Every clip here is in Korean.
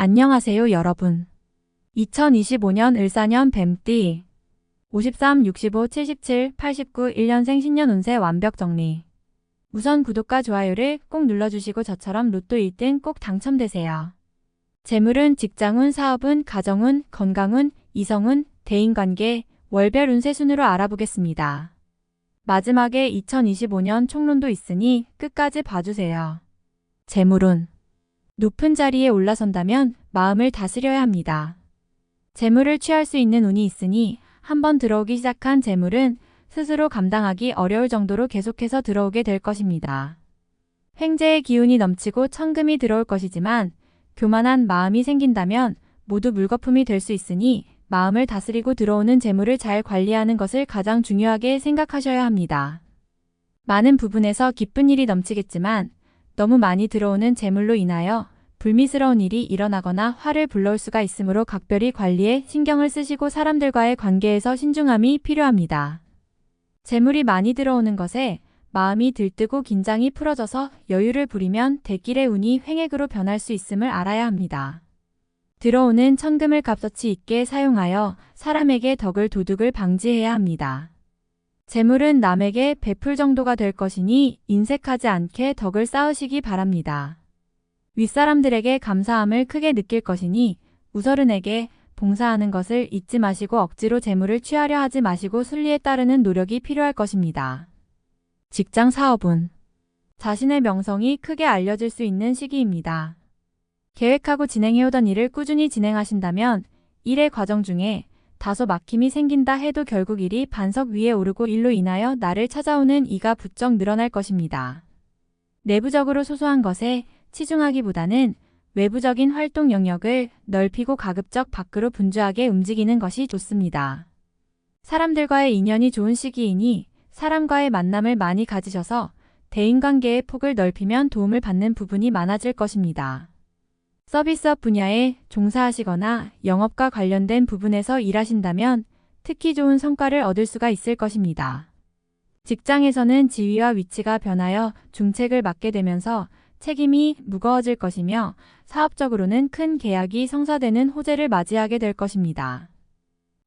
안녕하세요, 여러분. 2025년 을사년 뱀띠 53, 65, 77, 89, 1년생 신년 운세 완벽 정리. 우선 구독과 좋아요를 꼭 눌러주시고 저처럼 로또 1등 꼭 당첨되세요. 재물운, 직장운, 사업운, 가정운, 건강운, 이성운, 대인관계, 월별 운세 순으로 알아보겠습니다. 마지막에 2025년 총론도 있으니 끝까지 봐주세요. 재물운. 높은 자리에 올라선다면 마음을 다스려야 합니다. 재물을 취할 수 있는 운이 있으니 한번 들어오기 시작한 재물은 스스로 감당하기 어려울 정도로 계속해서 들어오게 될 것입니다. 횡재의 기운이 넘치고 천금이 들어올 것이지만 교만한 마음이 생긴다면 모두 물거품이 될 수 있으니 마음을 다스리고 들어오는 재물을 잘 관리하는 것을 가장 중요하게 생각하셔야 합니다. 많은 부분에서 기쁜 일이 넘치겠지만 너무 많이 들어오는 재물로 인하여 불미스러운 일이 일어나거나 화를 불러올 수가 있으므로 각별히 관리에 신경을 쓰시고 사람들과의 관계에서 신중함이 필요합니다. 재물이 많이 들어오는 것에 마음이 들뜨고 긴장이 풀어져서 여유를 부리면 대길의 운이 횡액으로 변할 수 있음을 알아야 합니다. 들어오는 천금을 값어치 있게 사용하여 사람에게 덕을 도둑을 방지해야 합니다. 재물은 남에게 베풀 정도가 될 것이니 인색하지 않게 덕을 쌓으시기 바랍니다. 윗사람들에게 감사함을 크게 느낄 것이니 우서른에게 봉사하는 것을 잊지 마시고 억지로 재물을 취하려 하지 마시고 순리에 따르는 노력이 필요할 것입니다. 직장 사업운. 자신의 명성이 크게 알려질 수 있는 시기입니다. 계획하고 진행해오던 일을 꾸준히 진행하신다면 일의 과정 중에 다소 막힘이 생긴다 해도 결국 일이 반석 위에 오르고 일로 인하여 나를 찾아오는 이가 부쩍 늘어날 것입니다. 내부적으로 소소한 것에 치중하기보다는 외부적인 활동 영역을 넓히고 가급적 밖으로 분주하게 움직이는 것이 좋습니다. 사람들과의 인연이 좋은 시기이니 사람과의 만남을 많이 가지셔서 대인관계의 폭을 넓히면 도움을 받는 부분이 많아질 것입니다. 서비스업 분야에 종사하시거나 영업과 관련된 부분에서 일하신다면 특히 좋은 성과를 얻을 수가 있을 것입니다. 직장에서는 지위와 위치가 변하여 중책을 맡게 되면서 책임이 무거워질 것이며 사업적으로는 큰 계약이 성사되는 호재를 맞이하게 될 것입니다.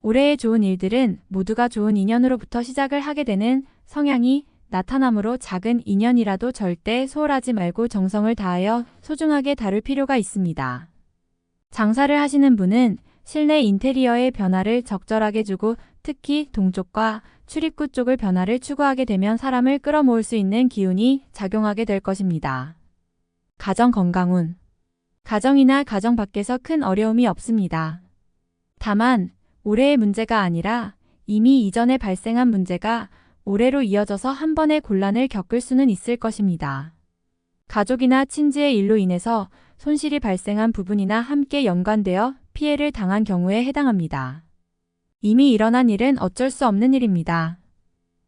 올해의 좋은 일들은 모두가 좋은 인연으로부터 시작을 하게 되는 성향이 나타나므로 작은 인연이라도 절대 소홀하지 말고 정성을 다하여 소중하게 다룰 필요가 있습니다. 장사를 하시는 분은 실내 인테리어의 변화를 적절하게 주고 특히 동쪽과 출입구 쪽을 변화를 추구하게 되면 사람을 끌어모을 수 있는 기운이 작용하게 될 것입니다. 가정 건강운. 가정이나 가정 밖에서 큰 어려움이 없습니다. 다만 올해의 문제가 아니라 이미 이전에 발생한 문제가 올해로 이어져서 한 번의 곤란을 겪을 수는 있을 것입니다. 가족이나 친지의 일로 인해서 손실이 발생한 부분이나 함께 연관되어 피해를 당한 경우에 해당합니다. 이미 일어난 일은 어쩔 수 없는 일입니다.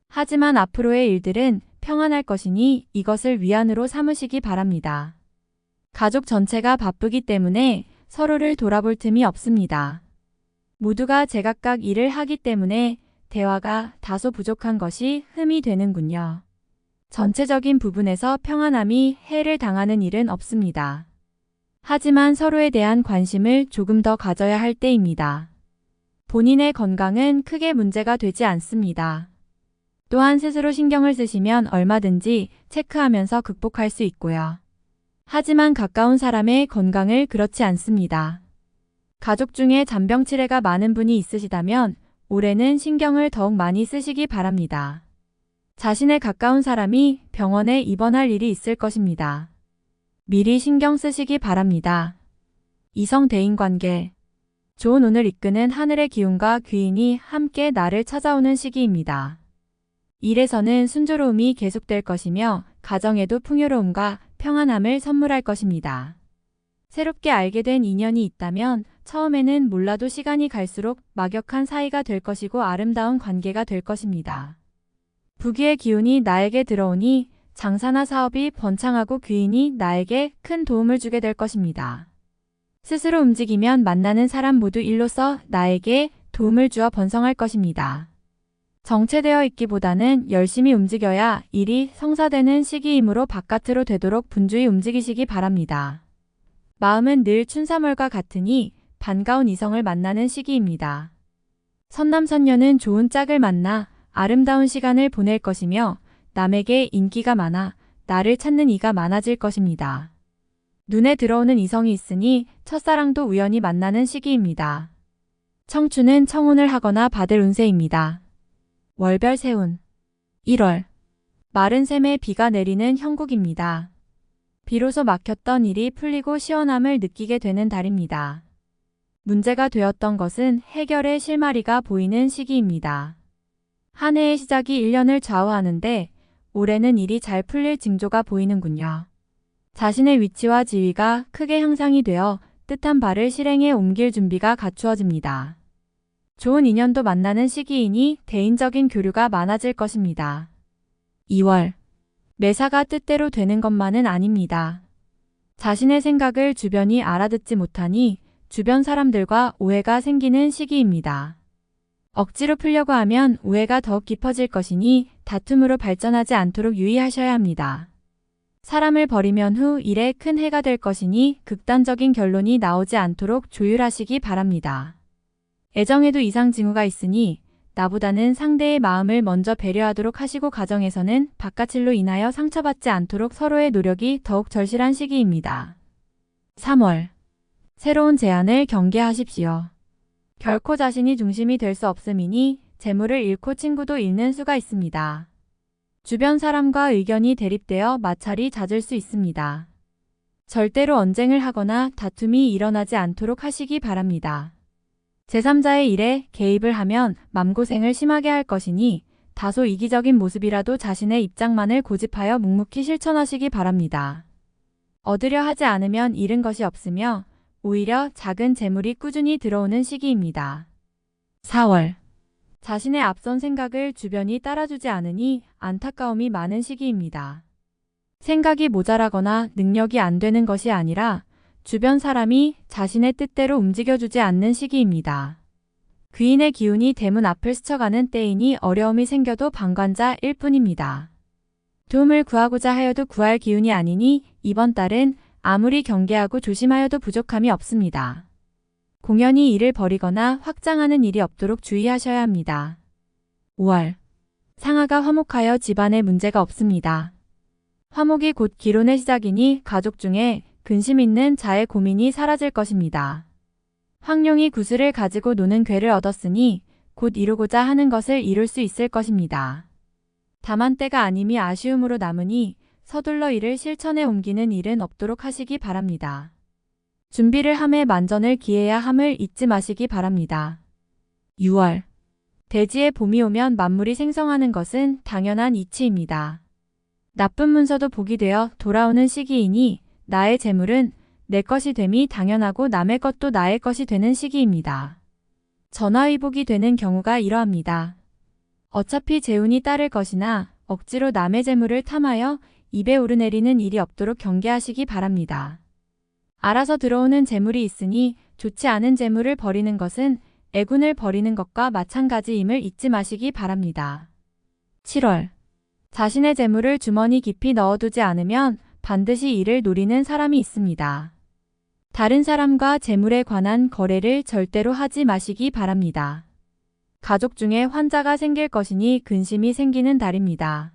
하지만 앞으로의 일들은 평안할 것이니 이것을 위안으로 삼으시기 바랍니다. 가족 전체가 바쁘기 때문에 서로를 돌아볼 틈이 없습니다. 모두가 제각각 일을 하기 때문에 대화가 다소 부족한 것이 흠이 되는군요. 전체적인 부분에서 평안함이 해를 당하는 일은 없습니다. 하지만 서로에 대한 관심을 조금 더 가져야 할 때입니다. 본인의 건강은 크게 문제가 되지 않습니다. 또한 스스로 신경을 쓰시면 얼마든지 체크하면서 극복할 수 있고요. 하지만 가까운 사람의 건강을 그렇지 않습니다. 가족 중에 잔병치레가 많은 분이 있으시다면 올해는 신경을 더욱 많이 쓰시기 바랍니다. 자신의 가까운 사람이 병원에 입원할 일이 있을 것입니다. 미리 신경 쓰시기 바랍니다. 이성 대인관계. 좋은 운을 이끄는 하늘의 기운과 귀인이 함께 나를 찾아오는 시기입니다. 일에서는 순조로움이 계속될 것이며 가정에도 풍요로움과 평안함을 선물할 것입니다. 새롭게 알게 된 인연이 있다면 처음에는 몰라도 시간이 갈수록 막역한 사이가 될 것이고 아름다운 관계가 될 것입니다. 부귀의 기운이 나에게 들어오니 장사나 사업이 번창하고 귀인이 나에게 큰 도움을 주게 될 것입니다. 스스로 움직이면 만나는 사람 모두 일로서 나에게 도움을 주어 번성할 것입니다. 정체되어 있기보다는 열심히 움직여야 일이 성사되는 시기이므로 바깥으로 되도록 분주히 움직이시기 바랍니다. 마음은 늘 춘삼월과 같으니 반가운 이성을 만나는 시기입니다. 선남선녀는 좋은 짝을 만나 아름다운 시간을 보낼 것이며 남에게 인기가 많아 나를 찾는 이가 많아질 것입니다. 눈에 들어오는 이성이 있으니 첫사랑도 우연히 만나는 시기입니다. 청춘은 청혼을 하거나 받을 운세입니다. 월별 세운 1월 마른 샘에 비가 내리는 형국입니다. 비로소 막혔던 일이 풀리고 시원함을 느끼게 되는 달입니다. 문제가 되었던 것은 해결의 실마리가 보이는 시기입니다. 한 해의 시작이 1년을 좌우하는데 올해는 일이 잘 풀릴 징조가 보이는군요. 자신의 위치와 지위가 크게 향상이 되어 뜻한 바를 실행에 옮길 준비가 갖추어집니다. 좋은 인연도 만나는 시기이니 대인적인 교류가 많아질 것입니다. 2월 매사가 뜻대로 되는 것만은 아닙니다. 자신의 생각을 주변이 알아듣지 못하니 주변 사람들과 오해가 생기는 시기입니다. 억지로 풀려고 하면 오해가 더욱 깊어질 것이니 다툼으로 발전하지 않도록 유의하셔야 합니다. 사람을 버리면 후 일에 큰 해가 될 것이니 극단적인 결론이 나오지 않도록 조율하시기 바랍니다. 애정에도 이상 징후가 있으니 나보다는 상대의 마음을 먼저 배려하도록 하시고 가정에서는 바깥 일로 인하여 상처받지 않도록 서로의 노력이 더욱 절실한 시기입니다. 3월 새로운 제안을 경계하십시오. 결코 자신이 중심이 될 수 없음이니 재물을 잃고 친구도 잃는 수가 있습니다. 주변 사람과 의견이 대립되어 마찰이 잦을 수 있습니다. 절대로 언쟁을 하거나 다툼이 일어나지 않도록 하시기 바랍니다. 제3자의 일에 개입을 하면 맘고생을 심하게 할 것이니 다소 이기적인 모습이라도 자신의 입장만을 고집하여 묵묵히 실천하시기 바랍니다. 얻으려 하지 않으면 잃은 것이 없으며 오히려 작은 재물이 꾸준히 들어오는 시기입니다. 4월 자신의 앞선 생각을 주변이 따라주지 않으니 안타까움이 많은 시기입니다. 생각이 모자라거나 능력이 안 되는 것이 아니라 주변 사람이 자신의 뜻대로 움직여주지 않는 시기입니다. 귀인의 기운이 대문 앞을 스쳐가는 때이니 어려움이 생겨도 방관자일 뿐입니다. 도움을 구하고자 하여도 구할 기운이 아니니 이번 달은 아무리 경계하고 조심하여도 부족함이 없습니다. 공연히 일을 벌이거나 확장하는 일이 없도록 주의하셔야 합니다. 5월 상하가 화목하여 집안에 문제가 없습니다. 화목이 곧 기론의 시작이니 가족 중에 근심 있는 자의 고민이 사라질 것입니다. 황룡이 구슬을 가지고 노는 괴를 얻었으니 곧 이루고자 하는 것을 이룰 수 있을 것입니다. 다만 때가 아님이 아쉬움으로 남으니 서둘러 이를 실천에 옮기는 일은 없도록 하시기 바랍니다. 준비를 함에 만전을 기해야 함을 잊지 마시기 바랍니다. 6월 대지에 봄이 오면 만물이 생성하는 것은 당연한 이치입니다. 나쁜 문서도 복이 되어 돌아오는 시기이니 나의 재물은 내 것이 됨이 당연하고 남의 것도 나의 것이 되는 시기입니다. 전화위복이 되는 경우가 이러합니다. 어차피 재운이 따를 것이나 억지로 남의 재물을 탐하여 입에 오르내리는 일이 없도록 경계하시기 바랍니다. 알아서 들어오는 재물이 있으니 좋지 않은 재물을 버리는 것은 애군을 버리는 것과 마찬가지임을 잊지 마시기 바랍니다. 7월 자신의 재물을 주머니 깊이 넣어두지 않으면 반드시 이를 노리는 사람이 있습니다. 다른 사람과 재물에 관한 거래를 절대로 하지 마시기 바랍니다. 가족 중에 환자가 생길 것이니 근심이 생기는 달입니다.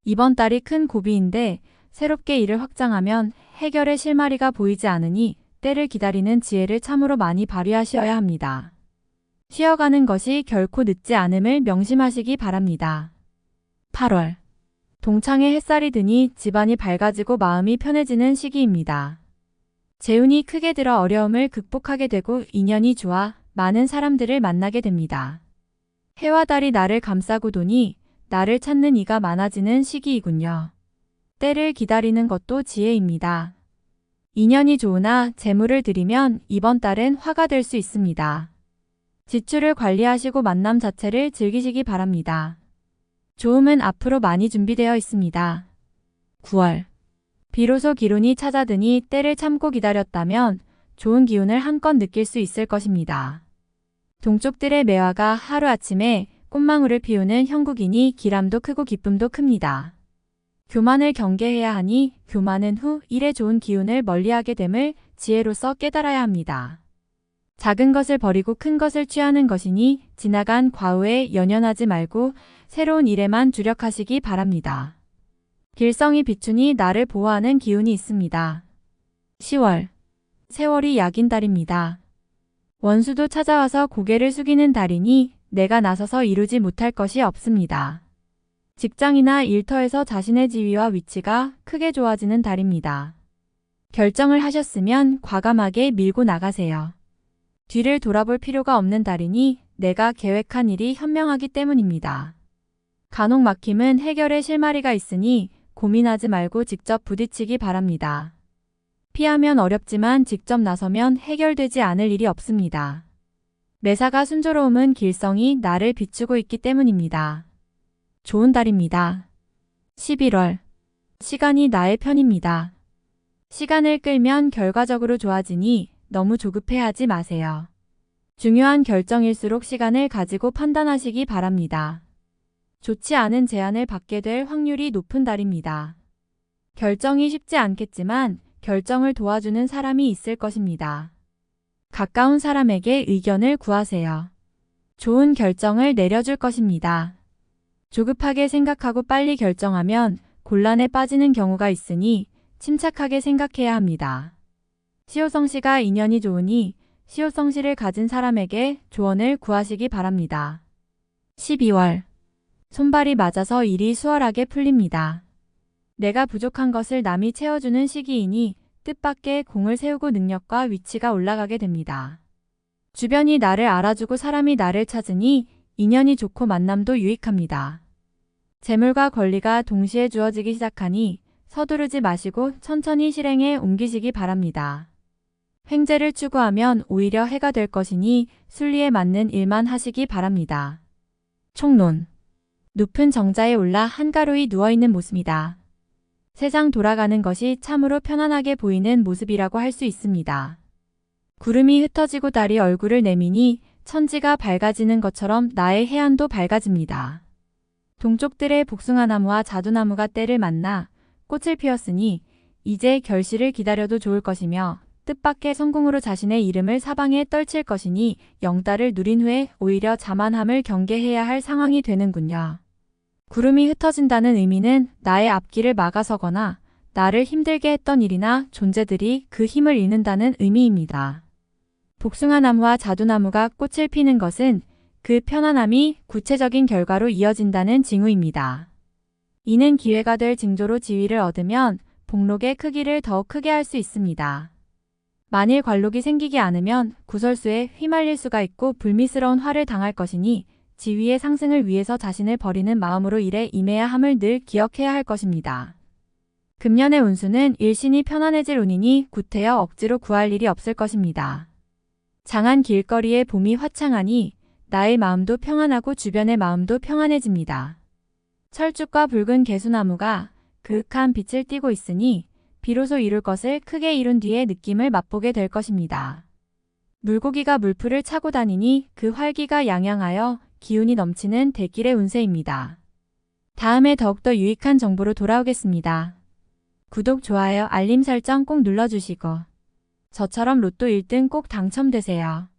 이번 달이 큰 고비인데 새롭게 일을 확장하면 해결의 실마리가 보이지 않으니 때를 기다리는 지혜를 참으로 많이 발휘하셔야 합니다. 쉬어가는 것이 결코 늦지 않음을 명심하시기 바랍니다. 8월 동창에 햇살이 드니 집안이 밝아지고 마음이 편해지는 시기입니다. 재운이 크게 들어 어려움을 극복하게 되고 인연이 좋아 많은 사람들을 만나게 됩니다. 해와 달이 나를 감싸고 도니 나를 찾는 이가 많아지는 시기이군요. 때를 기다리는 것도 지혜입니다. 인연이 좋으나 재물을 들이면 이번 달은 화가 될 수 있습니다. 지출을 관리하시고 만남 자체를 즐기시기 바랍니다. 좋음은 앞으로 많이 준비되어 있습니다. 9월 비로소 기운이 찾아드니 때를 참고 기다렸다면 좋은 기운을 한껏 느낄 수 있을 것입니다. 동쪽들의 매화가 하루아침에 꽃망울을 피우는 형국이니 기람도 크고 기쁨도 큽니다. 교만을 경계해야 하니 교만은 후 일에 좋은 기운을 멀리하게 됨을 지혜로서 깨달아야 합니다. 작은 것을 버리고 큰 것을 취하는 것이니 지나간 과오에 연연하지 말고 새로운 일에만 주력하시기 바랍니다. 길성이 비추니 나를 보호하는 기운이 있습니다. 10월. 세월이 약인 달입니다. 원수도 찾아와서 고개를 숙이는 달이니 내가 나서서 이루지 못할 것이 없습니다. 직장이나 일터에서 자신의 지위와 위치가 크게 좋아지는 달입니다. 결정을 하셨으면 과감하게 밀고 나가세요. 뒤를 돌아볼 필요가 없는 달이니 내가 계획한 일이 현명하기 때문입니다. 간혹 막힘은 해결의 실마리가 있으니 고민하지 말고 직접 부딪히기 바랍니다. 피하면 어렵지만 직접 나서면 해결되지 않을 일이 없습니다. 매사가 순조로움은 길성이 나를 비추고 있기 때문입니다. 좋은 달입니다. 11월. 시간이 나의 편입니다. 시간을 끌면 결과적으로 좋아지니 너무 조급해하지 마세요. 중요한 결정일수록 시간을 가지고 판단하시기 바랍니다. 좋지 않은 제안을 받게 될 확률이 높은 달입니다. 결정이 쉽지 않겠지만 결정을 도와주는 사람이 있을 것입니다. 가까운 사람에게 의견을 구하세요. 좋은 결정을 내려줄 것입니다. 조급하게 생각하고 빨리 결정하면 곤란에 빠지는 경우가 있으니 침착하게 생각해야 합니다. 시호성씨가 인연이 좋으니 시호성씨를 가진 사람에게 조언을 구하시기 바랍니다. 12월. 손발이 맞아서 일이 수월하게 풀립니다. 내가 부족한 것을 남이 채워주는 시기이니 뜻밖의 공을 세우고 능력과 위치가 올라가게 됩니다. 주변이 나를 알아주고 사람이 나를 찾으니 인연이 좋고 만남도 유익합니다. 재물과 권리가 동시에 주어지기 시작하니 서두르지 마시고 천천히 실행에 옮기시기 바랍니다. 횡재를 추구하면 오히려 해가 될 것이니 순리에 맞는 일만 하시기 바랍니다. 총론. 높은 정자에 올라 한가로이 누워있는 모습이다. 세상 돌아가는 것이 참으로 편안하게 보이는 모습이라고 할 수 있습니다. 구름이 흩어지고 달이 얼굴을 내미니 천지가 밝아지는 것처럼 나의 해안도 밝아집니다. 동쪽들의 복숭아나무와 자두나무가 때를 만나 꽃을 피웠으니 이제 결실을 기다려도 좋을 것이며 뜻밖의 성공으로 자신의 이름을 사방에 떨칠 것이니 영달을 누린 후에 오히려 자만함을 경계해야 할 상황이 되는군요. 구름이 흩어진다는 의미는 나의 앞길을 막아서거나 나를 힘들게 했던 일이나 존재들이 그 힘을 잃는다는 의미입니다. 복숭아나무와 자두나무가 꽃을 피는 것은 그 편안함이 구체적인 결과로 이어진다는 징후입니다. 이는 기회가 될 징조로 지위를 얻으면 복록의 크기를 더욱 크게 할 수 있습니다. 만일 관록이 생기지 않으면 구설수에 휘말릴 수가 있고 불미스러운 화를 당할 것이니 지위의 상승을 위해서 자신을 버리는 마음으로 일에 임해야 함을 늘 기억해야 할 것입니다. 금년의 운수는 일신이 편안해질 운이니 구태여 억지로 구할 일이 없을 것입니다. 장한 길거리에 봄이 화창하니 나의 마음도 평안하고 주변의 마음도 평안해집니다. 철쭉과 붉은 개수나무가 그윽한 빛을 띠고 있으니 비로소 이룰 것을 크게 이룬 뒤에 느낌을 맛보게 될 것입니다. 물고기가 물풀을 차고 다니니 그 활기가 양양하여 기운이 넘치는 대길의 운세입니다. 다음에 더욱더 유익한 정보로 돌아오겠습니다. 구독, 좋아요, 알림 설정 꼭 눌러주시고 저처럼 로또 1등 꼭 당첨되세요.